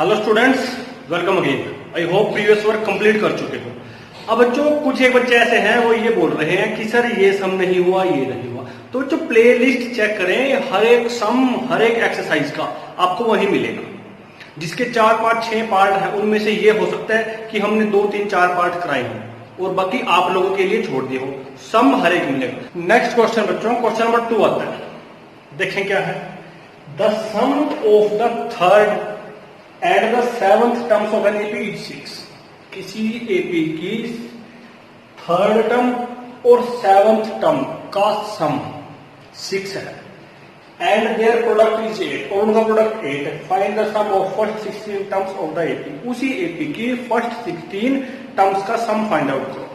Hello students, welcome again. I hope previous work complete कर चुके हो। अब बच्चों कुछ एक बच्चे ऐसे हैं वो ये बोल रहे हैं कि सर ये सम नहीं हुआ, ये नहीं हुआ। तो बच्चों प्ले लिस्ट चेक करें, हर एक सम हर एक एक्सरसाइज का आपको वही मिलेगा। जिसके 4 पार्ट 6 पार्ट है उनमें से ये हो सकता है कि हमने 2 3 4 पार्ट कराए हों और बाकी आप लोगों के लिए छोड़ दिए हो। सम हर एक मिलेगा। नेक्स्ट क्वेश्चन बच्चों, क्वेश्चन नंबर 2 आता है। देखें क्या है। The sum of the third and the seventh terms of an AP is 6। किसी एपी की थर्ड टर्म और सेवंथ टर्म का सम 6 है एंड देयर प्रोडक्ट इज 8 और उनका प्रोडक्ट 8 है। Find the sum of first 16 terms of the AP. उसी AP की फर्स्ट 16 टर्म्स का सम फाइंड आउट करो।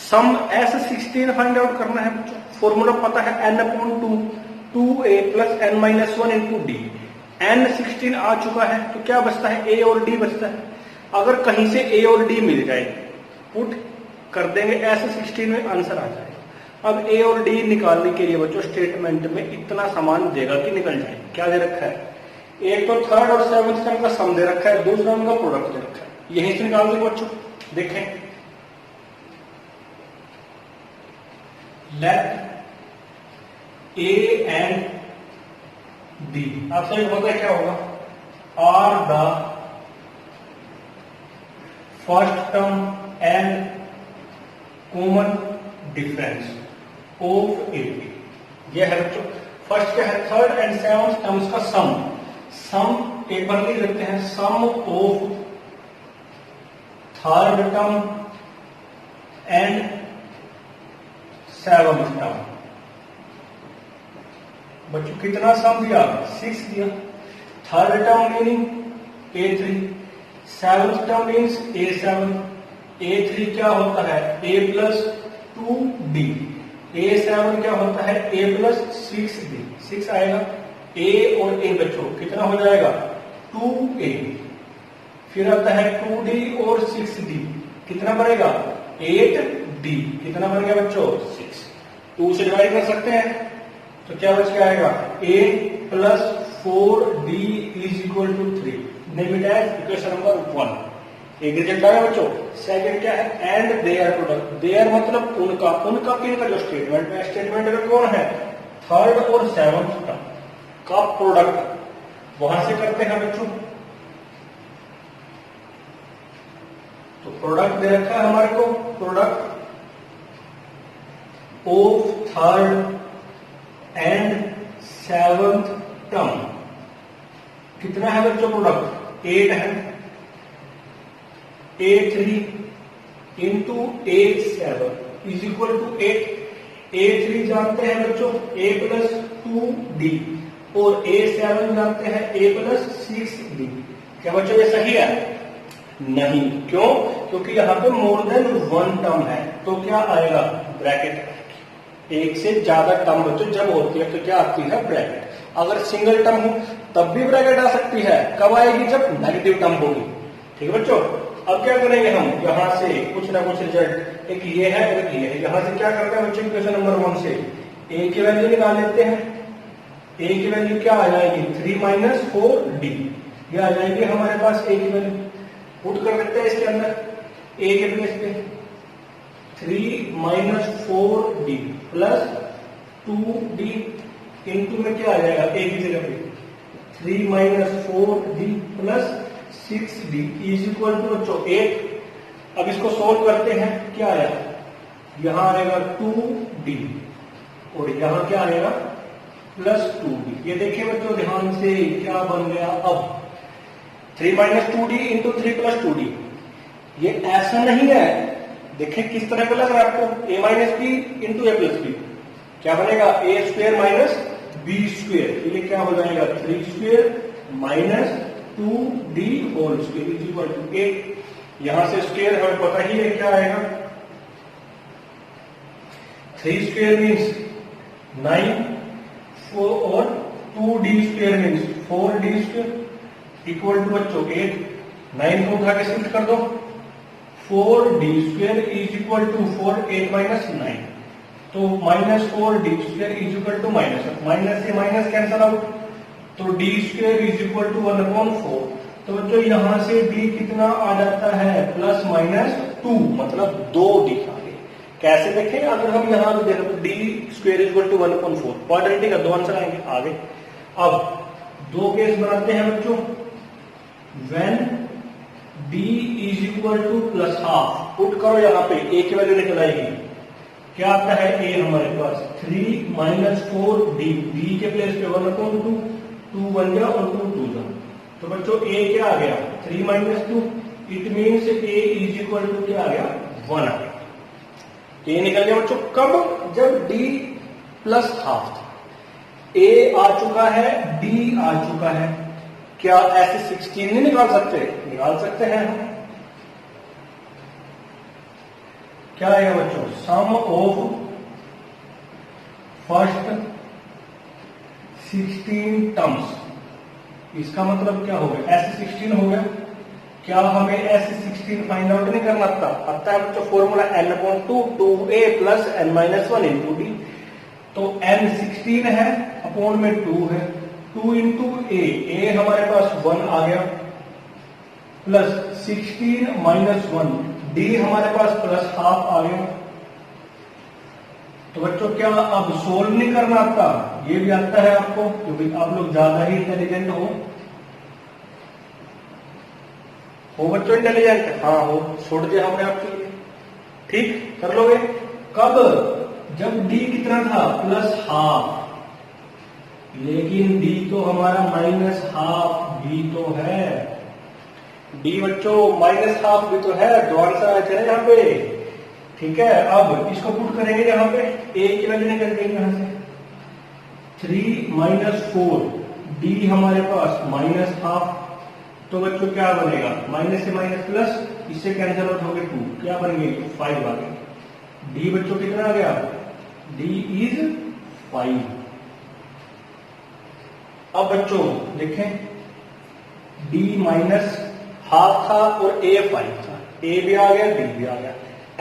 सम ऐसे 16 फाइंड आउट करना है बच्चों। फॉर्मूला पता है n/2 2a plus n-1 into D. n 16 आ चुका है तो क्या बचता है, a और d बचता है। अगर कहीं से a और d मिल जाए पुट कर देंगे, ऐसे 16 में आंसर आ जाएगा। अब a और d निकालने के लिए बच्चों स्टेटमेंट में इतना सामान देगा कि निकल जाए। क्या दे रखा है, एक तो थर्ड और सेवंथ टर्म का सम दे रखा है, दूसरा उनका प्रोडक्ट दे रखा है। यहीं से निकाल देंगे बच्चों। देखें, लेट a एंड d आपसे पता है क्या होगा, are the first term and common difference of AP. यह है बच्चों फर्स्ट क्या है, थर्ड एंड सेवंथ टर्म्स का सम। सम एक बार लिख लेते हैं, sum of third term and seventh term. बच्चों कितना सम दिया, 6 दिया। Third term meaning a3, seventh term means a7। a3 क्या होता है, a प्लस 2d। a7 क्या होता है, a प्लस 6d। 6 आएगा। a और a बच्चों कितना हो जाएगा, 2a। फिर आता है 2d और 6d, कितना बनेगा, 8d। कितना बन गया बच्चों, 6। 2 से डिवाइड कर सकते हैं तो क्या बच के आएगा, a plus 4d is equal to 3। Name it as equation number 1। एक रिजल्ट आया बच्चों। सेकंड क्या है, एंड देयर प्रोडक्ट। देयर मतलब उनका, उनका किनका जो स्टेटमेंट में, स्टेटमेंट में कौन है, थर्ड और सेवंथ टर्म का प्रोडक्ट। वहां से करते हैं बच्चों, तो प्रोडक्ट दे रखा है हमारे को, product of third and seventh term कितना है बच्चों, प्रोडक्ट 8 है। a3 into a7 is equal to 8। a3 जानते हैं बच्चों a प्लस 2d और a7 जानते हैं a प्लस 6d। क्या बच्चों ये सही है, नहीं। क्यों, क्योंकि यहां पे मोर देन 1 टर्म है तो क्या आएगा, ब्रैकेट। एक से ज्यादा टर्म बच्चों जब होती है तो क्या आती है, ब्रैकेट। अगर सिंगल टर्म हो तब भी ब्रैकेट आ सकती है। कब आएगी, जब नेगेटिव टर्म होगी। ठीक है बच्चों। अब क्या करेंगे हम, यहां से कुछ ना कुछ रिजल्ट, एक ये है एक ये है। यहां से क्या करते हैं बच्चों, इक्वेशन नंबर 1 से a की वैल्यू निकाल लेते हैं। a की वैल्यू क्या आ जाएगी, 3 माइनस 4d। ये आ जाएगी हमारे पास a की वैल्यू। पुट कर देते हैं इसके अंदर a के प्लेस पे 3 minus 4d plus 2d into में क्या आ जाएगा, a की जगह पे 3 minus 4d plus 6d is equal to बच्चों 8। अब इसको सोल्व करते हैं, क्या आया, यहां आएगा 2d और यहां क्या आएगा, प्लस 2d। ये देखिए बच्चों ध्यान से क्या बन गया, अब 3 minus 2d into 3 plus 2d। ये ऐसा नहीं है, देखिए किस तरह का लग रहा है आपको, a minus B into A plus B. क्या बनेगा, A square minus B square. ये क्या हो जाएगा, 3 square minus 2d whole square is equal to 8। यहां से स्क्वेयर हमें पता ही है क्या आएगा, 3 स्क्वेयर मीन्स 9 4 और 2d square means 4d square equal to बच्चों 8। 9 को उठा के शिफ्ट कर दो, 4d square is equal to 4 8 minus 9 तो minus 4d square is equal to minus से माइनस कैंसल आउट तो D square is equal to 1/4। तो बच्चों यहां से d कितना आ जाता है प्लस माइनस 2, मतलब 2d आगे। कैसे देखें, अगर हम यहां पे देखें तो d square equal to 1/4 quadratic का 2 आंसर आएंगे आगे। अब दो केस बनाते हैं बच्चों, when d is equal two plus half, put करो यहाँ पे a की वैल्यू निकल आएगी, क्या आता है a हमारे पास 3 माइनस 4d, d के प्लेस पे 1/2, 2 1 जा और 2 2 जा, तो बच्चों a क्या आ गया 3 minus 2, it means a is equal to क्या आ गया 1 आ गया। a निकल गया बच्चों कब, जब d प्लस हाफ था। a आ चुका है, d आ चुका है, क्या ऐसे 16 नहीं निकाल सकते? निकाल सकते हैं हम। क्या है बच्चों, सम ऑफ फर्स्ट 16 टर्म्स, इसका मतलब क्या हो गया ऐसे 16 हो गया। क्या हमें ऐसे 16 फाइंड आउट नहीं करना आता है बच्चों, formula n/2 2a plus n-1 into D. तो n 16 है, अपॉन में 2 है, 2 इंटू a हमारे पास 1 आ गया, प्लस 16 माइनस 1, d हमारे पास प्लस हाफ आ गया। तो बच्चों क्या अब सोल्व नहीं करना आता? ये भी आता है आपको, क्योंकि आप लोग ज्यादा ही इंटेलिजेंट हो बच्चों, इंटेलिजेंट हाँ हो, छोड़ दिया हमने आपके लिए, ठीक कर लोगे। कब, जब d कितना था प्लस हाफ, लेकिन d तो हमारा माइनस हाफ भी तो है, d बच्चों माइनस हाफ भी तो है, दो आंसर आए थे यहाँ पे, ठीक है। अब इसको पुट करेंगे यहाँ पे, a की वैल्यू निकल गई यहाँ से 3 माइनस 4, d हमारे पास माइनस हाफ, तो बच्चों क्या बनेगा माइनस से माइनस प्लस, इससे कैंसिल आउट हो गए 2, क्या बन गई 5 आ गई। d बच्चों कितना आ गया, d इज 5। अब बच्चों देखें, d माइनस हाफ था और a 5 था, a भी आ गया d भी आ गया।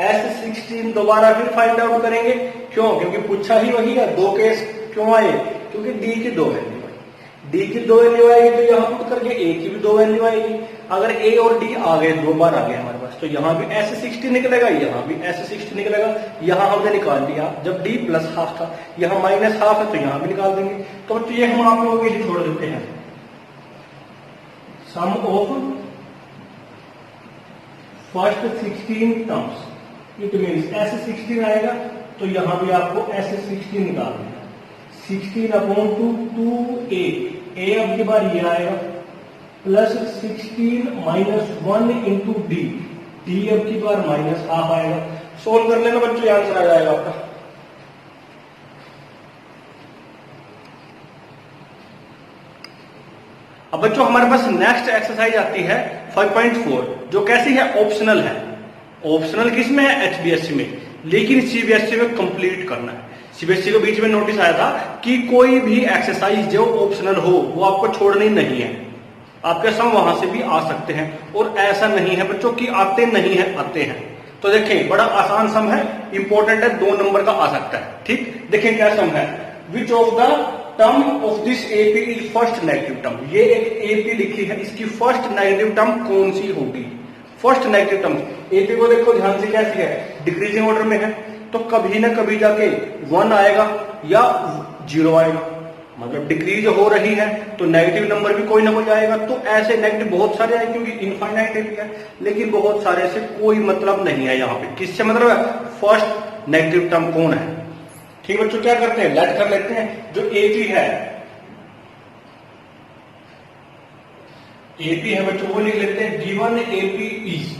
ऐसे 16 दोबारा फिर फाइंड आउट करेंगे, क्यों, क्योंकि पूछा ही वही है। दो केस क्यों आए, क्योंकि d की 2 वैल्यू आई, d की 2 वैल्यू आएगी तो यहां पुट करके a की भी 2 वैल्यू आएगी। अगर a और d आ गए, 2 बार आ गए हमारे पास, तो यहां भी ऐसे 60 निकलेगा, यहां भी ऐसे 60 निकलेगा। यहां हमने निकाल लिया जब d प्लस हाफ था, यहां माइनस हाफ है तो यहां भी निकाल देंगे। तो ये हम आप लोगों के लिए छोड़ देते हैं, sum of first 16 terms, it means ऐसे 16 आएगा तो यहां भी आपको ऐसे 16 निकाल देना, 16 अपॉन 2a, अब की बार ये आएगा, प्लस 16 माइनस 1 इंटू d अब की बार माइनस हाफ आएगा। सोल्व कर लेना बच्चों, आंसर आ जाएगा आपका। अब बच्चों हमारे पास नेक्स्ट एक्सरसाइज आती है 5.4, जो कैसी है, ऑप्शनल है। ऑप्शनल किसमें है, एचबीएससी में, लेकिन सीबीएसई में कंप्लीट करना है। सीबीएसई को बीच में नोटिस आया था कि कोई भी एक्सरसाइज जो ऑप्शनल हो वो आपको छोड़नी नहीं है, आपके सम वहां से भी आ सकते हैं। और ऐसा नहीं है बच्चों कि आते नहीं है, आते हैं। तो देखें बड़ा आसान सम है, इंपॉर्टेंट है, 2 नंबर का आ सकता है, ठीक। देखें क्या सम है, which of the term of this AP is first negative term. ये एक एपी लिखी है, इसकी फर्स्ट नेगेटिव टर्म कौन सी होगी, फर्स्ट नेगेटिव टर्म। एपी को देखो ध्यान से, कैसी है, डिक्रीजिंग ऑर्डर में है, तो कभी ना कभी जाके 1 आएगा या 0 आएगा, मतलब डिक्रीज हो रही है तो नेगेटिव नंबर भी कोई ना कोई आएगा। तो ऐसे नेगेटिव बहुत सारे आए, क्योंकि इनफाइनाइट एपी है, लेकिन बहुत सारे से कोई मतलब नहीं है यहाँ पे। किससे मतलब है, फर्स्ट नेगेटिव टर्म कौन है, ठीक बच्चों। क्या करते हैं, लेट कर लेते हैं, जो एपी है, एपी है बच्चों वो लिख लेते हैं, गिवन एपी इज,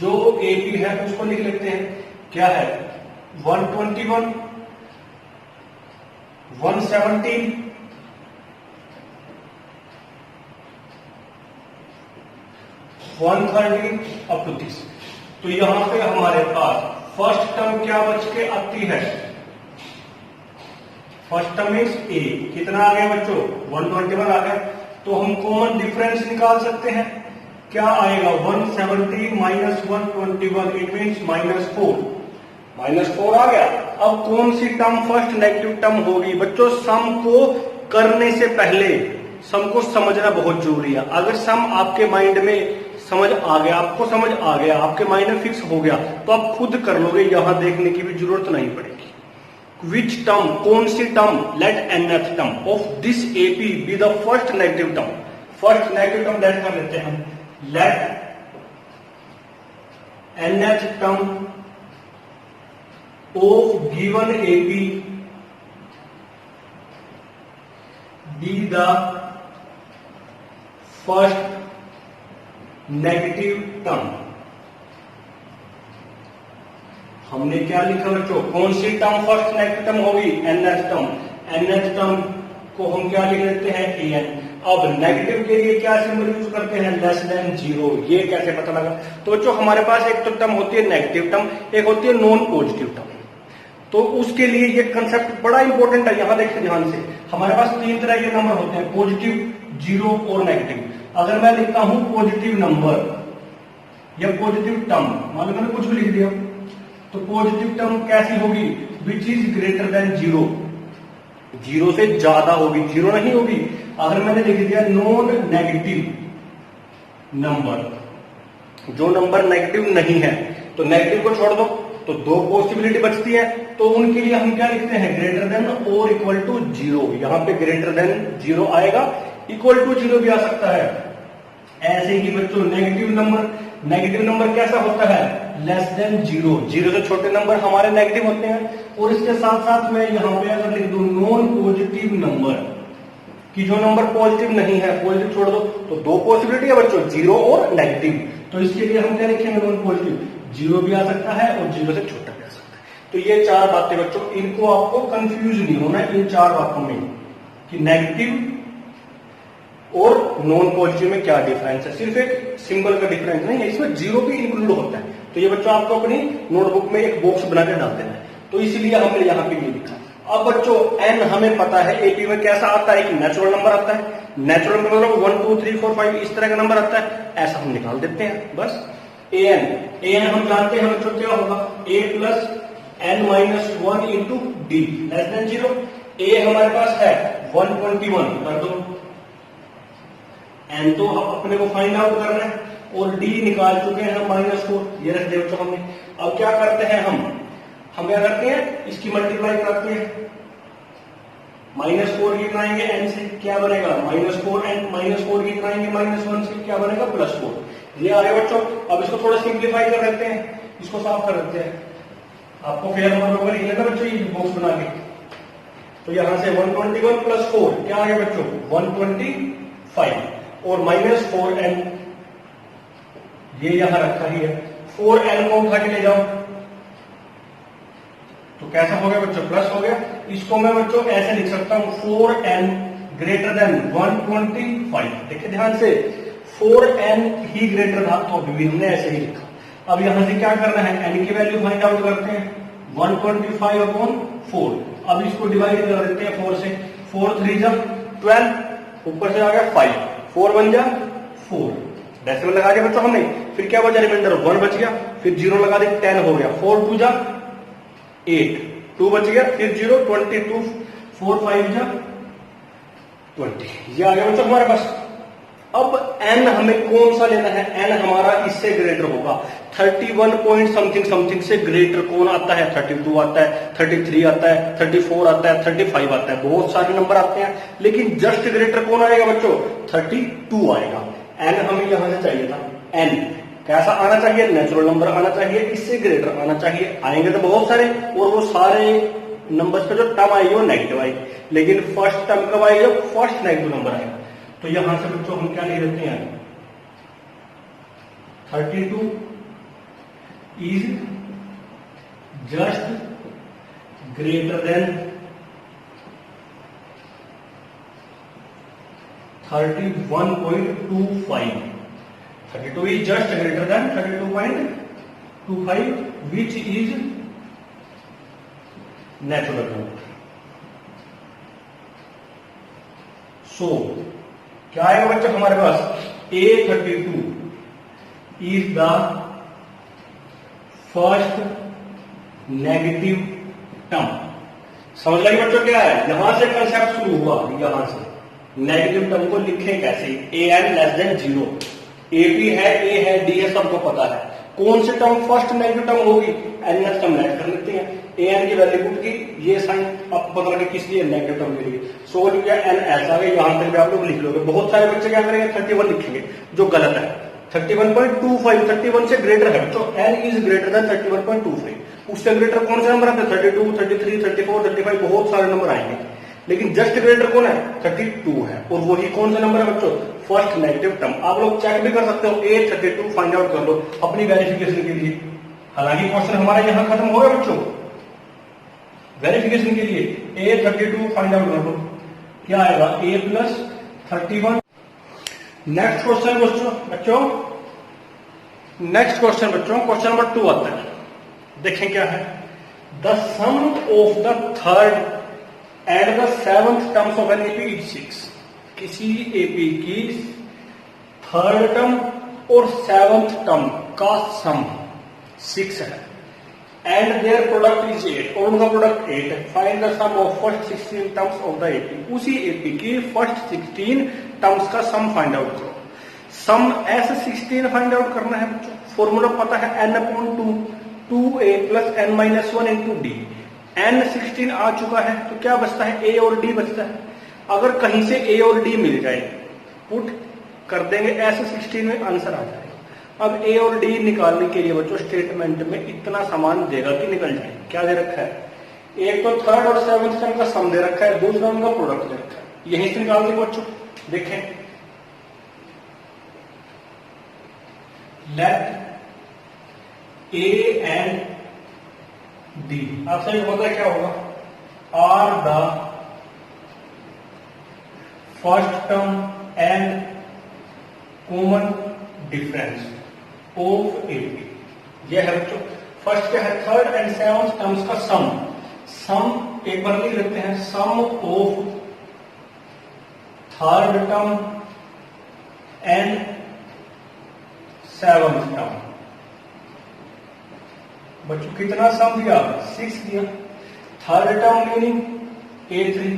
जो एपी है उसको लिख लेते हैं, क्या है 121, 117, 130 अप टू दिस। तो यहां पे हमारे पास फर्स्ट टर्म क्या बच के आती है, फर्स्ट टर्म इज ए, कितना आ गया बच्चों 121 आ गया। तो हम कॉमन डिफरेंस निकाल सकते हैं, क्या आएगा 170 माइनस 121, इट मीन्स -4, -4 आ गया। अब कौन सी टर्म फर्स्ट नेगेटिव टर्म होगी बच्चों, सम को करने से पहले सम को समझना बहुत जरूरी है। अगर सम आपके माइंड में समझ आ गया, आपको समझ आ गया, आपके माइंड में फिक्स हो गया, तो आप खुद कर लोगे, यहां देखने की भी जरूरत नहीं पड़ेगी। विच टर्म, कौन सी term, let nth term of this AP be the first negative term. First negative term let कर लेते हैं हम, let nth term of given AP be the first negative term. हमने क्या लिखा बच्चों, कौन सी टर्म फर्स्ट नेगेटिव टर्म होगी, nth टर्म। nth टर्म को हम क्या लिख लेते हैं, an। अब नेगेटिव के लिए क्या सिंबल यूज करते हैं, लेस देन 0। ये कैसे पता लगा, तो बच्चों हमारे पास एक तो टर्म होती है नेगेटिव टर्म, एक होती है नॉन पॉजिटिव टर्म। तो उसके लिए ये कंसेप्ट बड़ा इंपॉर्टेंट है। यहां देखिए ध्यान से, हमारे पास तीन तरह के नंबर होते हैं, पॉजिटिव, जीरो और नेगेटिव। अगर मैं लिखता हूं पॉजिटिव नंबर या पॉजिटिव टर्म, मान लो मैंने कुछ भी लिख दिया, तो पॉजिटिव टर्म कैसी होगी, विच इज ग्रेटर देन 0, 0 से ज्यादा होगी, 0 नहीं होगी। अगर मैंने लिख दिया नॉन नेगेटिव नंबर, जो नंबर नेगेटिव नहीं है, तो नेगेटिव को छोड़ दो, तो दो पॉसिबिलिटी बचती है, तो उनके लिए हम क्या लिखते हैं, ग्रेटर देन और इक्वल टू 0। यहां पे ग्रेटर देन 0 आएगा, इक्वल टू 0 भी आ सकता है। ऐसे ही बच्चों नेगेटिव नंबर कैसा होता है, लेस देन 0, 0 से छोटे नंबर हमारे नेगेटिव होते हैं। और इसके साथ साथ मैं यहां पे अगर लिख दूं नॉन पॉजिटिव नंबर, कि जो नंबर पॉजिटिव नहीं है, पॉजिटिव छोड़ दो, तो दो पॉसिबिलिटी है बच्चों, 0 और नेगेटिव। तो इसके लिए हम क्या लिखेंगे, नॉन पॉजिटिव, 0 भी आ सकता है और 0 से छोटा भी आ सकता है। तो ये चार बातें बच्चों, इनको आपको कंफ्यूज नहीं होना इन चार बातों में, कि नेगेटिव और नॉन पॉजिटिव में क्या डिफरेंस है। सिर्फ एक सिंबल का डिफरेंस नहीं है, इसमें 0 भी इंक्लूड होता है। तो ये बच्चों आपको अपनी नोटबुक में एक बॉक्स बनाकर डाल देना है। तो इसलिए हमने यहाँ पे ये लिखा। अब बच्चों n हमें पता है एपी में कैसा आता है, एक नेचुरल नंबर आता है, नेचुरल नंबर मतलब 1 2 3 4 5 इस तरह का नंबर आता है, ऐसा हम निकाल देते हैं बस। an हम जानते हैं बच्चों क्या होगा, a plus n minus 1 into D less than 0। a हमारे पास है 121 कर दो, n तो अपने को फाइंड आउट करना है, और d निकाल चुके हैं हम -4, ये रख दे बच्चों हमने। अब क्या करते हैं हम क्या करते हैं, इसकी मल्टीप्लाई करते हैं, -4 गिनाएंगे n से, क्या बनेगा -4n, -4 गिनाएंगे -1 से, क्या बनेगा +4। ये आ रहे बच्चों। अब इसको थोड़ा सिंप्लीफाई कर लेते हैं, इसको साफ कर लेते हैं। आपको फेयर नंबर होगा लिख लेना बच्चों, ये बॉक्स बना के। तो यहां से 121 + 4 क्या आ गया बच्चों, 125, और -4n ये यहां रखा ही है। 4n को उठा के ले जाओ, तो कैसा हो गया बच्चों, प्लस हो गया। इसको मैं बच्चों ऐसे लिख सकता हूं, 4n ग्रेटर देन 125। देखिए ध्यान से, 4n ही ग्रेटर था, तो अभी भी हमने ऐसे ही लिखा। अब यहां से क्या करना है, n की वैल्यू फाइंड आउट करते हैं, 125/4। अब इसको डिवाइड कर देते हैं 4 से, 4 3 जा 12, ऊपर से आ गया 5, 4 1 जा 4, डेसिमल लगा दिया बच्चों हमने। फिर क्या बचा, रिमाइंडर 1 बच गया, फिर 0 लगा दे, 10 हो गया, 4 2 जा 8, 2 बच गया, फिर 0 22, 4 5 जा 20, ये आ गया बच्चों हमारे पास। अब n हमें कौन सा लेना है, n हमारा इससे ग्रेटर होगा। 31 पॉइंट समथिंग से ग्रेटर कौन आता है, 32 आता है, 33 आता है, 34 आता है, 35 आता है, बहुत सारे नंबर आते हैं, लेकिन जस्ट ग्रेटर कौन आएगा बच्चों, 32 आएगा। n हमें यहां से चाहिए था, n कैसा आना चाहिए, नेचुरल नंबर आना चाहिए, इससे ग्रेटर आना चाहिए। आएंगे तो बहुत सारे, और वो सारे नंबर्स पे जो टर्म आएगी वो नेगेटिव आएगी, लेकिन फर्स्ट टर्म कब आएगी, जब फर्स्ट नेगेटिव नंबर आएगा। तो यहां से बच्चों हम क्या लिख देते हैं, 32 is just greater than 31.25। 32 is just greater than 32.25, which is natural number. So क्या आएगा बच्चों हमारे पास, A32 is the first negative term। समझ लगे बच्चों क्या है, यहां से कंसेप्ट शुरू हुआ, यहां से नेगेटिव टर्म को लिखें कैसे, a n less than 0, a p है, ए है, डी है, सबको पता है। कौन से टर्म फर्स्ट नेगेटिव टर्म होगी, एन एस टर्म लेट कर लेते हैं। ए एन की वैल्यू पुट की, ये साइन आपको पता लगे किस लिए, नेगेटिव टर्म के लिए। सोल्व किया, एन एस आ गया, यहां तक भी आप लोग लिख लोगे। बहुत सारे बच्चे क्या करेंगे, 31 लिखेंगे, जो गलत है। 31.25 31 से ग्रेटर है बच्चों, एन इज ग्रेटर देन 31.25। उससे ग्रेटर कौन सा नंबर है, 32, 33, 34, 35, बहुत सारे नंबर आएंगे, लेकिन जस्ट ग्रेटर कौन है, 32 है। और वही कौन सा नंबर है बच्चों, फर्स्ट नेगेटिव टर्म। आप लोग चेक भी कर सकते हो, A32 फाइंड आउट कर लो अपनी वेरिफिकेशन के लिए। हालांकि क्वेश्चन हमारा यहां खत्म हो गया बच्चों, वेरिफिकेशन के लिए A32 फाइंड आउट कर लो, क्या आएगा, A प्लस 31। नेक्स्ट क्वेश्चन बच्चों, नेक्स्ट क्वेश्चन बच्चों, क्वेश्चन नंबर 2 आता है। देखें क्या है, the sum of the third and the seventh terms of an AP is 6। किसी एपी की थर्ड टर्म और सेवंथ टर्म का सम 6 है, एंड देयर प्रोडक्ट इज 8, और उनका प्रोडक्ट 8 है। Find the sum of first 16 terms of the AP. उसी AP की फर्स्ट 16 टर्म्स का सम फाइंड आउट करो। सम ऐसे 16 फाइंड आउट करना है बच्चों, फॉर्मूला पता है n/2, 2a plus n minus 1 into D. n 16 आ चुका है, तो क्या बचता है, a और d बचता है। अगर कहीं से a और d मिल जाए, पुट कर देंगे, ऐसे 16 में आंसर आ जाएगा। अब a और d निकालने के लिए बच्चों स्टेटमेंट में इतना सामान देगा कि निकल जाए। क्या दे रखा है, एक तो थर्ड और सेवंथ टर्म का सम दे रखा है, दूसरा उनका प्रोडक्ट दे रखा है। यहीं से निकाल देंगे बच्चों। देखें, लेट a एंड d, आपसे पता है क्या होगा, are the first term and common difference of AP. यह है बच्चों, फर्स्ट क्या है, थर्ड एंड सेवंथ टर्म्स का सम। सम एक बार लिख लेते हैं, sum of third term and seventh term. बच्चों कितना सम दिया, 6 दिया। Third term meaning A3,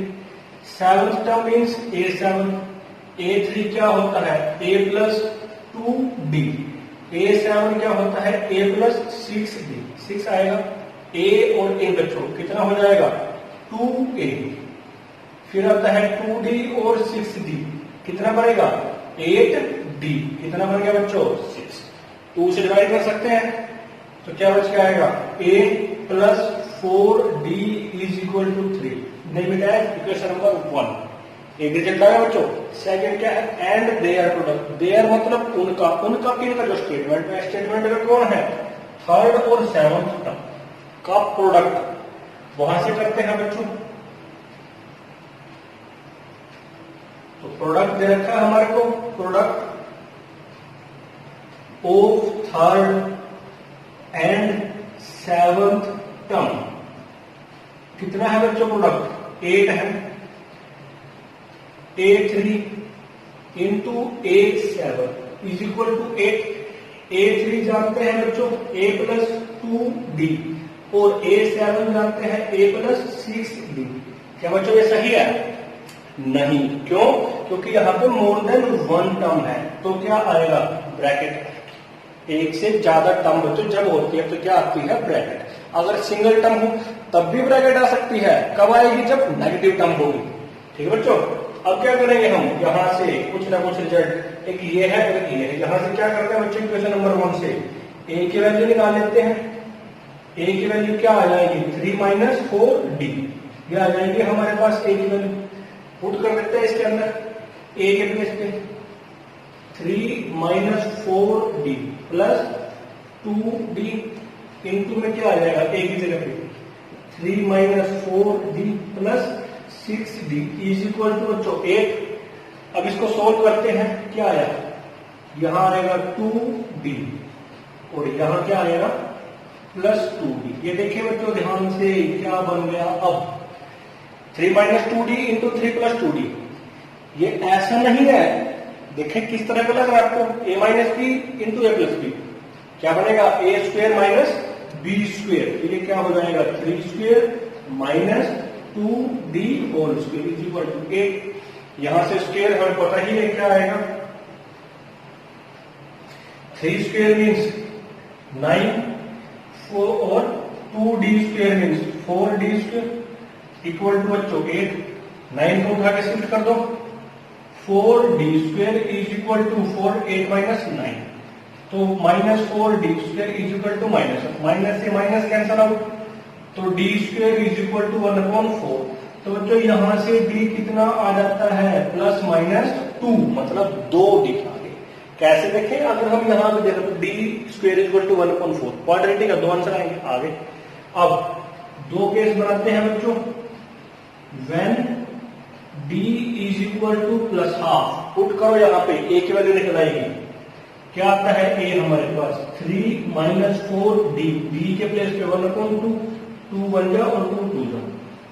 seventh term means A7। A3 क्या होता है, A प्लस 2D। A7 क्या होता है, A प्लस 6D। 6 आएगा, A और A बच्चों कितना हो जाएगा, 2A। फिर आता है 2D और 6D, कितना बनेगा, 8D। कितना बन गया बच्चों, 6। 2 से डिवाइड कर सकते हैं, तो क्या बच के आएगा, a plus 4d is equal to 3। नहीं बेटा, इक्वेशन नंबर 1 एक रिजल्ट आया बच्चों। सेकंड क्या है, एंड देयर प्रोडक्ट। देयर मतलब उनका, उनका किनका, जो स्टेटमेंट में, स्टेटमेंट में कौन है, थर्ड और सेवंथ टर्म का प्रोडक्ट। वहां से करते हैं बच्चों, तो प्रोडक्ट दे रखा है हमारे को, product of third and seventh term कितना है बच्चों, प्रोडक्ट 8 है। A3 into A7 is equal to 8। A3 जानते हैं बच्चों, A प्लस 2D, और A7 जानते हैं A प्लस 6D। क्या बच्चों ये सही है, नहीं, क्यों, क्योंकि यहां पे मोर देन 1 टर्म है, तो क्या आएगा, ब्रैकेट। एक से ज्यादा टर्म बच्चों जब होती है तो क्या आती है, ब्रैकेट। अगर सिंगल टर्म हो तब भी ब्रैकेट आ सकती है, कब आएगी, जब नेगेटिव टर्म होगी। ठीक है बच्चों, अब क्या करेंगे हम, यहां से कुछ ना कुछ रिजल्ट, एक ये है एक ये है, यहां से क्या करते हैं बच्चों, इक्वेशन नंबर 1 से a की वैल्यू निकाल लेते हैं। a की वैल्यू क्या आ जाएगी, 3 माइनस 4d। ये आ जाएगी हमारे पास a की वैल्यू, पुट कर देते हैं इसके अंदर, a के प्लेस पे 3 minus 4d plus 2d into में क्या आ जाएगा, a की जगह पे 3 minus 4d plus 6d is equal to बच्चों 8। अब इसको सोल्व करते हैं, क्या आया, यहां आएगा 2d और यहां क्या आएगा, प्लस 2d। ये देखिए बच्चों ध्यान से, क्या बन गया, अब 3 minus 2d into 3 plus 2d। ये ऐसा नहीं है, देखें किस तरह का लग रहा है आपको, a minus B into A plus B, क्या बनेगा, A square minus B square. ये क्या हो जाएगा, 3 square minus 2d whole square is equal to 8। यहां से स्क्वायर हमें पता ही है क्या आएगा, 3 स्क्वायर मीन्स 9 और 2d square means 4d square equal to बच्चों 8। 9 को उठा के शिफ्ट कर दो, 4d square is equal to 4, 8 minus 9, तो -4d square is equal to minus से माइनस कैंसल आउट, तो d square is equal to 1/4। तो बच्चों यहां से d कितना आ जाता है, +-2, मतलब 2d आ गए। कैसे देखें, अगर हम यहां पे देखें तो d square is equal to 1/4, quadratic का 2 आंसर आएंगे आगे। अब 2 केस बनाते हैं बच्चों, when d is equal to +½ put करो, यहां पे a की वैल्यू निकल आएगी, क्या आता है a हमारे पास 3 - 4d, d के प्लेस पे 1/2, 2 1 जा और 2 2 जा,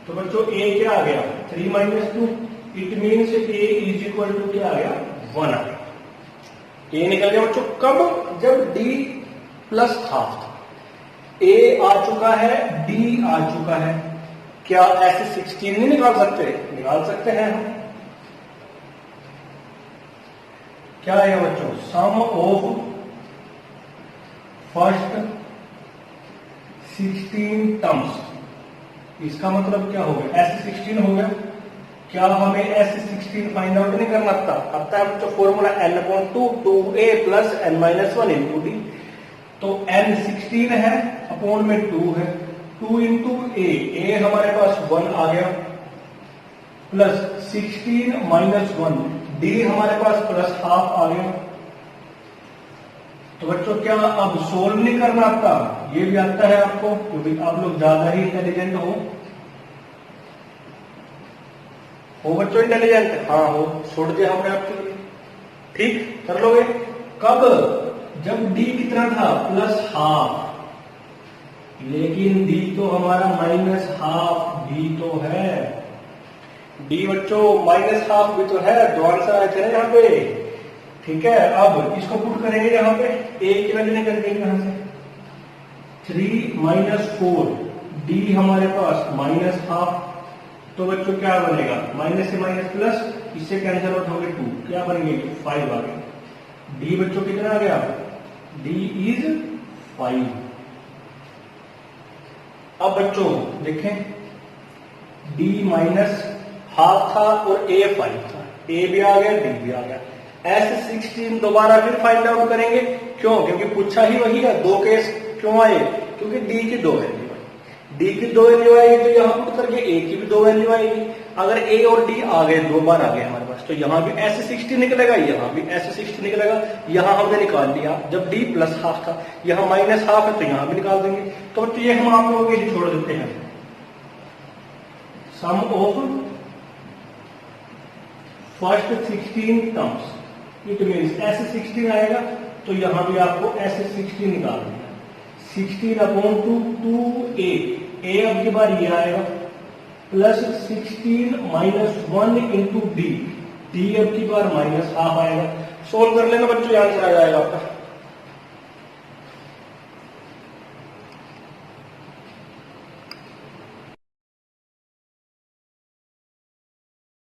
तो बच्चों a क्या आ गया 3 - 2, it means a is equal to क्या आ गया 1 आ गया। a निकल गया बच्चों कब, जब d +½ था, a आ चुका है, d आ चुका है, क्या ऐसे 16 नहीं निकाल सकते, निकाल सकते हैं हम। क्या आएगा बच्चों, सम ऑफ फर्स्ट 16 टर्म्स, इसका मतलब क्या हो गया, S16 हो गया। क्या हमें S16 फाइंड आउट नहीं करना था, आता है बच्चों formula n/2 2a + n-1 × d, तो n 16 है, अपॉन में 2 है, 2 × a हमारे पास 1 आ गया, प्लस 16 - 1 d हमारे पास +½ आ गया। तो बच्चों क्या अब सोल्व नहीं करना आता, ये भी आता है आपको, क्योंकि आप लोग ज्यादा ही इंटेलिजेंट हो बच्चों, इंटेलिजेंट, हाँ हो, छोड़ दिया हमने आपके लिए, ठीक कर लोगे। कब, जब d कितना था +½ लेकिन d तो हमारा -½ भी तो है, d बच्चों -½ भी तो है, 2 आंसर आए थे ना यहाँ पे, ठीक है। अब इसको पुट करेंगे यहाँ पे, a की वैल्यू निकल गई यहां से, 3 - 4 d हमारे पास -½ तो बच्चों क्या बनेगा, माइनस से माइनस प्लस, इससे कैंसिल आउट हो गए 2, क्या बनेंगे 5 आ गए। d बच्चों कितना आ गया, d इज 5। अब बच्चों देखें, d -½ था और a 5 था, a भी आ गया, d भी आ गया। S16 दोबारा फिर फाइंड आउट करेंगे, क्यों, क्योंकि पूछा ही वही है, 2 केस क्यों आए, क्योंकि d की 2 वैल्यू आई, d की 2 वैल्यू आएगी तो यहां पुट करके a की भी 2 वैल्यू आएगी। अगर a और d आ गए, 2 बार आ गए हमारे पास, तो यहां भी S16 निकलेगा, यहां भी S16 निकलेगा। यहां हमने निकाल लिया जब d +½ था, यहां -½ है तो यहां भी निकाल देंगे। तो ये हम आप लोगों के लिए छोड़ देते हैं, sum of first 16 terms, it means S16 आएगा, तो यहां भी आपको S16 निकाल देना, 16/2 2a, a अब की बार ये आएगा, प्लस 16 - 1 × d, d अब की बार -½ आएगा। सोल्व कर लेना बच्चों, आंसर आ जाएगा आपका।